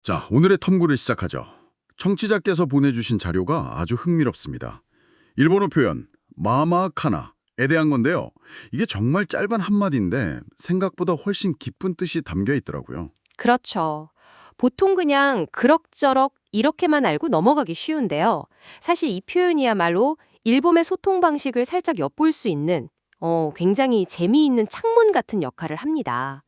자, 오늘의 탐구를 시작하죠. 청취자께서 보내주신 자료가 아주 흥미롭습니다. 일본어 표현 마마카나에 대한 건데요. 이게 정말 짧은 한마디인데 생각보다 훨씬 깊은 뜻이 담겨 있더라고요. 그렇죠. 보통 그냥 그럭저럭 이렇게만 알고 넘어가기 쉬운데요. 사실 이 표현이야말로 일본의 소통 방식을 살짝 엿볼 수 있는 굉장히 재미있는 창문 같은 역할을 합니다.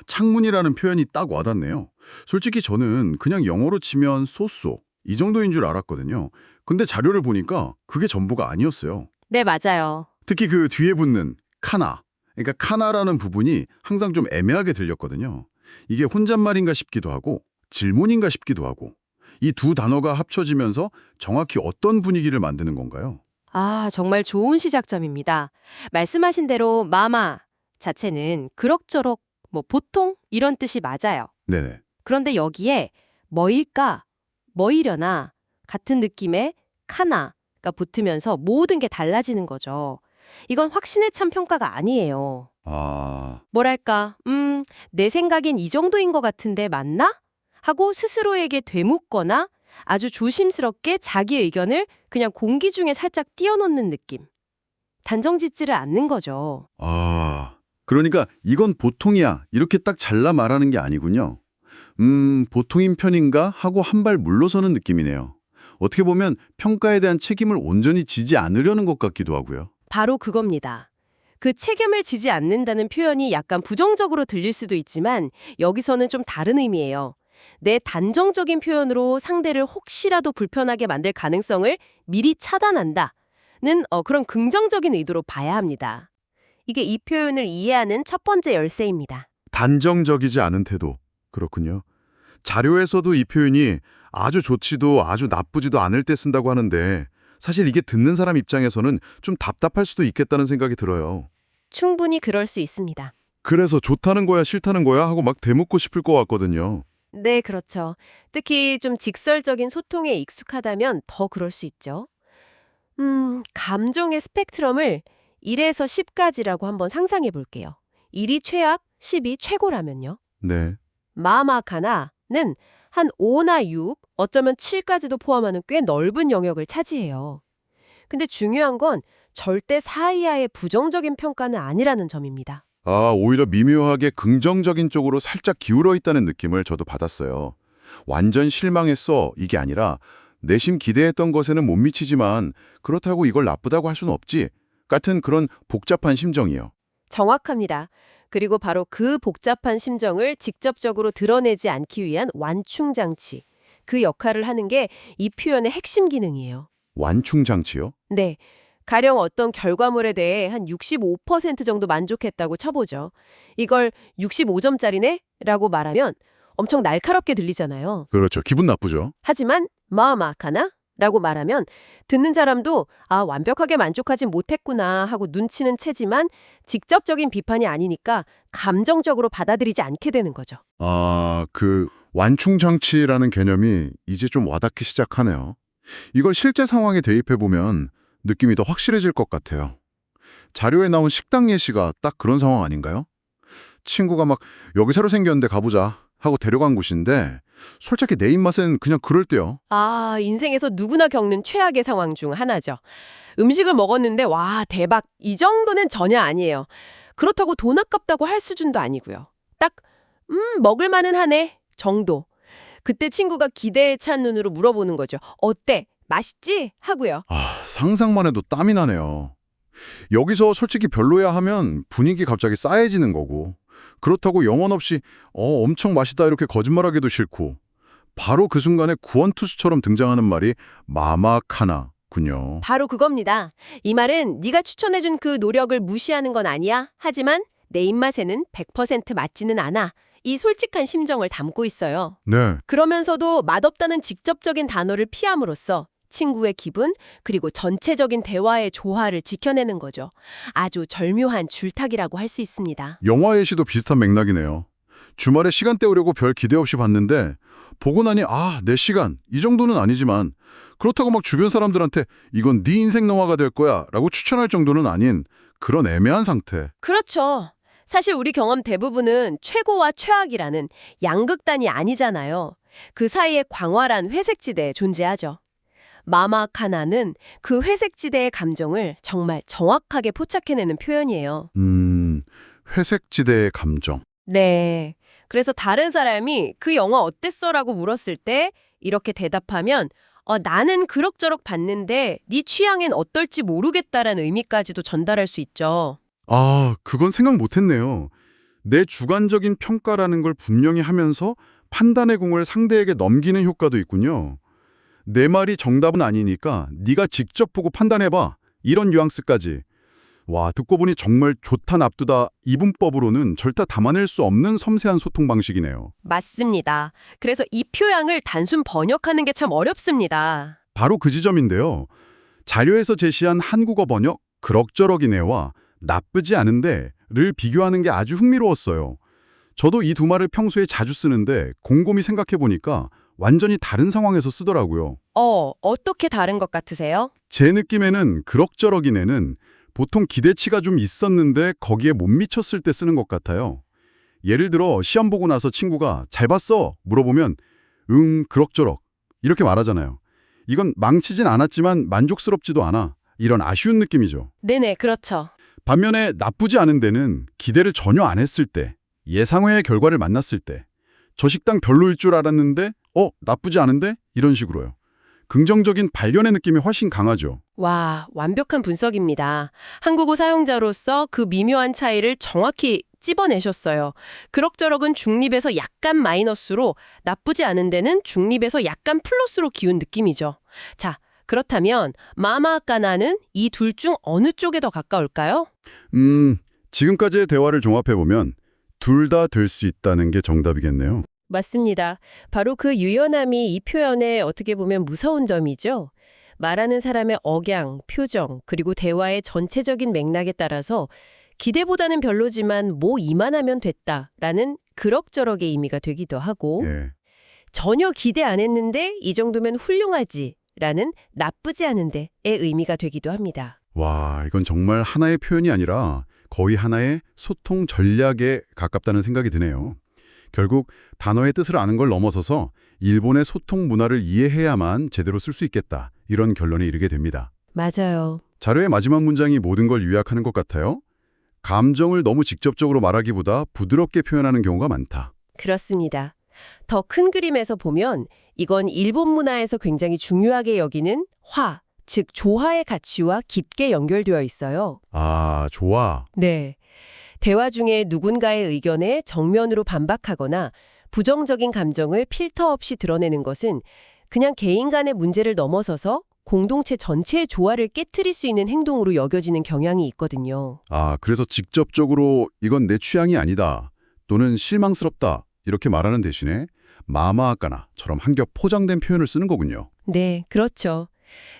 창문이라는 표현이 딱 와닿네요. 솔직히 저는 그냥 영어로 치면 소쏘 이 정도인 줄 알았거든요. 근데 자료를 보니까 그게 전부가 아니었어요. 네, 맞아요. 특히 그 뒤에 붙는 카나, 그러니까 카나라는 부분이 항상 좀 애매하게 들렸거든요. 이게 혼잣말인가 싶기도 하고 질문인가 싶기도 하고 이 두 단어가 합쳐지면서 정확히 어떤 분위기를 만드는 건가요? 아, 정말 좋은 시작점입니다. 말씀하신 대로 마마 자체는 그럭저럭, 보통 이런 뜻이 맞아요. 네네. 그런데 여기에 뭐일까, 뭐이려나 같은 느낌의 카나가 붙으면서 모든 게 달라지는 거죠. 이건 확신에 찬 평가가 아니에요. 아, 뭐랄까, 내 생각엔 이 정도인 것 같은데 맞나? 하고 스스로에게 되묻거나 아주 조심스럽게 자기 의견을 그냥 공기 중에 살짝 띄워놓는 느낌. 단정짓지를 않는 거죠. 그러니까 이건 보통이야 이렇게 딱 잘라 말하는 게 아니군요. 보통인 편인가 하고 한 발 물러서는 느낌이네요. 어떻게 보면 평가에 대한 책임을 온전히 지지 않으려는 것 같기도 하고요. 바로 그겁니다. 그 책임을 지지 않는다는 표현이 약간 부정적으로 들릴 수도 있지만 여기서는 좀 다른 의미예요. 내 단정적인 표현으로 상대를 혹시라도 불편하게 만들 가능성을 미리 차단한다는 그런 긍정적인 의도로 봐야 합니다. 이게 이 표현을 이해하는 첫 번째 열쇠입니다. 단정적이지 않은 태도. 그렇군요. 자료에서도 이 표현이 아주 좋지도 아주 나쁘지도 않을 때 쓴다고 하는데 사실 이게 듣는 사람 입장에서는 좀 답답할 수도 있겠다는 생각이 들어요. 충분히 그럴 수 있습니다. 그래서 좋다는 거야 싫다는 거야 하고 막 대묻고 싶을 것 같거든요. 네, 그렇죠. 특히 좀 직설적인 소통에 익숙하다면 더 그럴 수 있죠. 감정의 스펙트럼을 1에서 10까지라고 한번 상상해 볼게요. 1이 최악, 10이 최고라면요. 네. 마마카나는 한 5나 6, 어쩌면 7까지도 포함하는 꽤 넓은 영역을 차지해요. 근데 중요한 건 절대 사이아의 부정적인 평가는 아니라는 점입니다. 오히려 미묘하게 긍정적인 쪽으로 살짝 기울어 있다는 느낌을 저도 받았어요. 완전 실망했어 이게 아니라 내심 기대했던 것에는 못 미치지만 그렇다고 이걸 나쁘다고 할 수는 없지 같은 그런 복잡한 심정이요. 정확합니다. 그리고 바로 그 복잡한 심정을 직접적으로 드러내지 않기 위한 완충장치. 그 역할을 하는 게 이 표현의 핵심 기능이에요. 완충 장치요? 네. 가령 어떤 결과물에 대해 한 65% 정도 만족했다고 쳐보죠. 이걸 65점짜리네? 라고 말하면 엄청 날카롭게 들리잖아요. 그렇죠. 기분 나쁘죠. 하지만 마마카나? 라고 말하면 듣는 사람도 완벽하게 만족하진 못했구나 하고 눈치는 채지만 직접적인 비판이 아니니까 감정적으로 받아들이지 않게 되는 거죠. 그 완충 장치라는 개념이 이제 좀 와닿기 시작하네요. 이걸 실제 상황에 대입해 보면 느낌이 더 확실해질 것 같아요. 자료에 나온 식당 예시가 딱 그런 상황 아닌가요? 친구가 막 여기 새로 생겼는데 가보자 하고 데려간 곳인데 솔직히 내 입맛엔 그냥 그럴때요. 인생에서 누구나 겪는 최악의 상황 중 하나죠. 음식을 먹었는데 와, 대박. 이 정도는 전혀 아니에요. 그렇다고 돈 아깝다고 할 수준도 아니고요. 딱 먹을 만은 하네 정도. 그때 친구가 기대에 찬 눈으로 물어보는 거죠. 어때? 맛있지? 하고요. 상상만 해도 땀이 나네요. 여기서 솔직히 별로야 하면 분위기 갑자기 싸해지는 거고 그렇다고 영혼 없이 엄청 맛있다 이렇게 거짓말하기도 싫고 바로 그 순간에 구원투수처럼 등장하는 말이 마마카나군요. 바로 그겁니다. 이 말은 네가 추천해준 그 노력을 무시하는 건 아니야. 하지만 내 입맛에는 100% 맞지는 않아. 이 솔직한 심정을 담고 있어요. 네. 그러면서도 맛없다는 직접적인 단어를 피함으로써 친구의 기분 그리고 전체적인 대화의 조화를 지켜내는 거죠. 아주 절묘한 줄타기라고 할 수 있습니다. 영화 예시도 비슷한 맥락이네요. 주말에 시간 때우려고 별 기대 없이 봤는데 보고 나니 내 시간 이 정도는 아니지만 그렇다고 막 주변 사람들한테 이건 네 인생 영화가 될 거야 라고 추천할 정도는 아닌 그런 애매한 상태. 그렇죠. 사실 우리 경험 대부분은 최고와 최악이라는 양극단이 아니잖아요. 그 사이에 광활한 회색지대에 존재하죠. 마마카나는 그 회색지대의 감정을 정말 정확하게 포착해내는 표현이에요. 회색지대의 감정. 네. 그래서 다른 사람이 그 영화 어땠어? 라고 물었을 때 이렇게 대답하면 나는 그럭저럭 봤는데 네 취향엔 어떨지 모르겠다라는 의미까지도 전달할 수 있죠. 아, 그건 생각 못했네요. 내 주관적인 평가라는 걸 분명히 하면서 판단의 공을 상대에게 넘기는 효과도 있군요. 내 말이 정답은 아니니까 네가 직접 보고 판단해봐. 이런 뉘앙스까지. 와, 듣고 보니 정말 좋다 납두다 이분법으로는 절대 담아낼 수 없는 섬세한 소통 방식이네요. 맞습니다. 그래서 이 표양을 단순 번역하는 게 참 어렵습니다. 바로 그 지점인데요. 자료에서 제시한 한국어 번역 그럭저럭이네와 나쁘지 않은데를 비교하는 게 아주 흥미로웠어요. 저도 이 두 말을 평소에 자주 쓰는데 곰곰이 생각해 보니까 완전히 다른 상황에서 쓰더라고요. 어떻게 다른 것 같으세요? 제 느낌에는 그럭저럭이네는 보통 기대치가 좀 있었는데 거기에 못 미쳤을 때 쓰는 것 같아요. 예를 들어 시험 보고 나서 친구가 잘 봤어? 물어보면 그럭저럭 이렇게 말하잖아요. 이건 망치진 않았지만 만족스럽지도 않아. 이런 아쉬운 느낌이죠. 네네, 그렇죠. 반면에 나쁘지 않은 데는 기대를 전혀 안 했을 때, 예상외의 결과를 만났을 때, 저 식당 별로일 줄 알았는데 나쁘지 않은데? 이런 식으로요. 긍정적인 발견의 느낌이 훨씬 강하죠. 와, 완벽한 분석입니다. 한국어 사용자로서 그 미묘한 차이를 정확히 찝어내셨어요. 그럭저럭은 중립에서 약간 마이너스로, 나쁘지 않은 데는 중립에서 약간 플러스로 기운 느낌이죠. 자, 그렇다면 마마까나는 이 둘 중 어느 쪽에 더 가까울까요? 지금까지의 대화를 종합해보면 둘 다 될 수 있다는 게 정답이겠네요. 맞습니다. 바로 그 유연함이 이 표현의 어떻게 보면 무서운 점이죠. 말하는 사람의 억양, 표정, 그리고 대화의 전체적인 맥락에 따라서 기대보다는 별로지만 뭐 이만하면 됐다라는 그럭저럭의 의미가 되기도 하고 예. 전혀 기대 안 했는데 이 정도면 훌륭하지라는 나쁘지 않은데의 의미가 되기도 합니다. 와, 이건 정말 하나의 표현이 아니라 거의 하나의 소통 전략에 가깝다는 생각이 드네요. 결국 단어의 뜻을 아는 걸 넘어서서 일본의 소통 문화를 이해해야만 제대로 쓸 수 있겠다. 이런 결론에 이르게 됩니다. 맞아요. 자료의 마지막 문장이 모든 걸 요약하는 것 같아요. 감정을 너무 직접적으로 말하기보다 부드럽게 표현하는 경우가 많다. 그렇습니다. 더 큰 그림에서 보면 이건 일본 문화에서 굉장히 중요하게 여기는 화, 즉 조화의 가치와 깊게 연결되어 있어요. 아, 좋아. 네. 대화 중에 누군가의 의견에 정면으로 반박하거나 부정적인 감정을 필터 없이 드러내는 것은 그냥 개인 간의 문제를 넘어서서 공동체 전체의 조화를 깨트릴 수 있는 행동으로 여겨지는 경향이 있거든요. 아, 그래서 직접적으로 이건 내 취향이 아니다. 또는 실망스럽다. 이렇게 말하는 대신에 마마아까나처럼 한 겹 포장된 표현을 쓰는 거군요. 네, 그렇죠.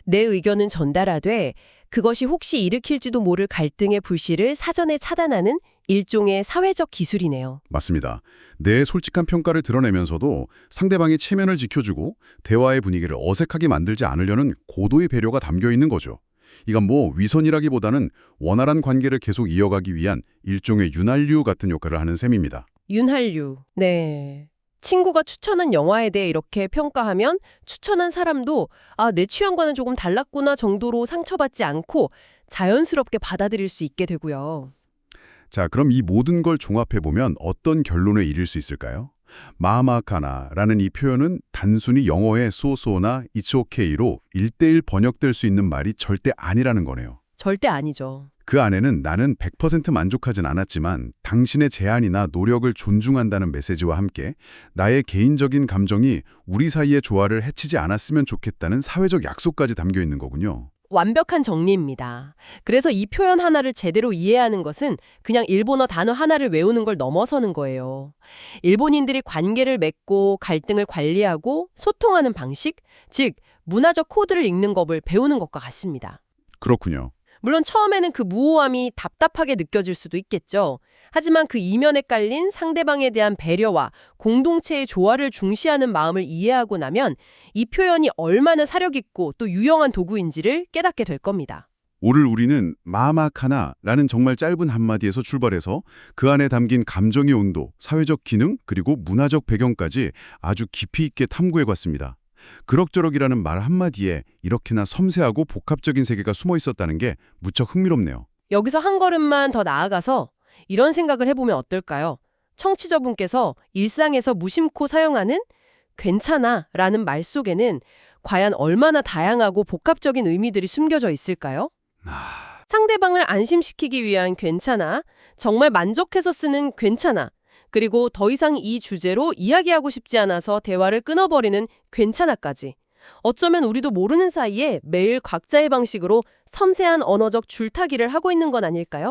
내 의견은 전달하되 그것이 혹시 일으킬지도 모를 갈등의 불씨를 사전에 차단하는 일종의 사회적 기술이네요. 맞습니다. 내 솔직한 평가를 드러내면서도 상대방의 체면을 지켜주고 대화의 분위기를 어색하게 만들지 않으려는 고도의 배려가 담겨 있는 거죠. 이건 뭐 위선이라기보다는 원활한 관계를 계속 이어가기 위한 일종의 윤활유 같은 역할을 하는 셈입니다. 윤활유. 네. 친구가 추천한 영화에 대해 이렇게 평가하면 추천한 사람도 내 취향과는 조금 달랐구나 정도로 상처받지 않고 자연스럽게 받아들일 수 있게 되고요. 자, 그럼 이 모든 걸 종합해보면 어떤 결론에 이를 수 있을까요? 마마카나라는 이 표현은 단순히 영어의 소소나 it's okay로 1:1 번역될 수 있는 말이 절대 아니라는 거네요. 절대 아니죠. 그 안에는 나는 100% 만족하진 않았지만 당신의 제안이나 노력을 존중한다는 메시지와 함께 나의 개인적인 감정이 우리 사이의 조화를 해치지 않았으면 좋겠다는 사회적 약속까지 담겨 있는 거군요. 완벽한 정리입니다. 그래서 이 표현 하나를 제대로 이해하는 것은 그냥 일본어 단어 하나를 외우는 걸 넘어서는 거예요. 일본인들이 관계를 맺고 갈등을 관리하고 소통하는 방식, 즉 문화적 코드를 읽는 법을 배우는 것과 같습니다. 그렇군요. 물론 처음에는 그 무오함이 답답하게 느껴질 수도 있겠죠. 하지만 그 이면에 깔린 상대방에 대한 배려와 공동체의 조화를 중시하는 마음을 이해하고 나면 이 표현이 얼마나 사력 있고 또 유용한 도구인지를 깨닫게 될 겁니다. 오늘 우리는 마마카나라는 정말 짧은 한마디에서 출발해서 그 안에 담긴 감정의 온도, 사회적 기능, 그리고 문화적 배경까지 아주 깊이 있게 탐구해봤습니다. 그럭저럭이라는 말 한마디에 이렇게나 섬세하고 복합적인 세계가 숨어 있었다는 게 무척 흥미롭네요. 여기서 한 걸음만 더 나아가서 이런 생각을 해보면 어떨까요? 청취자분께서 일상에서 무심코 사용하는 괜찮아 라는 말 속에는 과연 얼마나 다양하고 복합적인 의미들이 숨겨져 있을까요? 상대방을 안심시키기 위한 괜찮아, 정말 만족해서 쓰는 괜찮아, 그리고 더 이상 이 주제로 이야기하고 싶지 않아서 대화를 끊어버리는 괜찮아까지. 어쩌면 우리도 모르는 사이에 매일 각자의 방식으로 섬세한 언어적 줄타기를 하고 있는 건 아닐까요?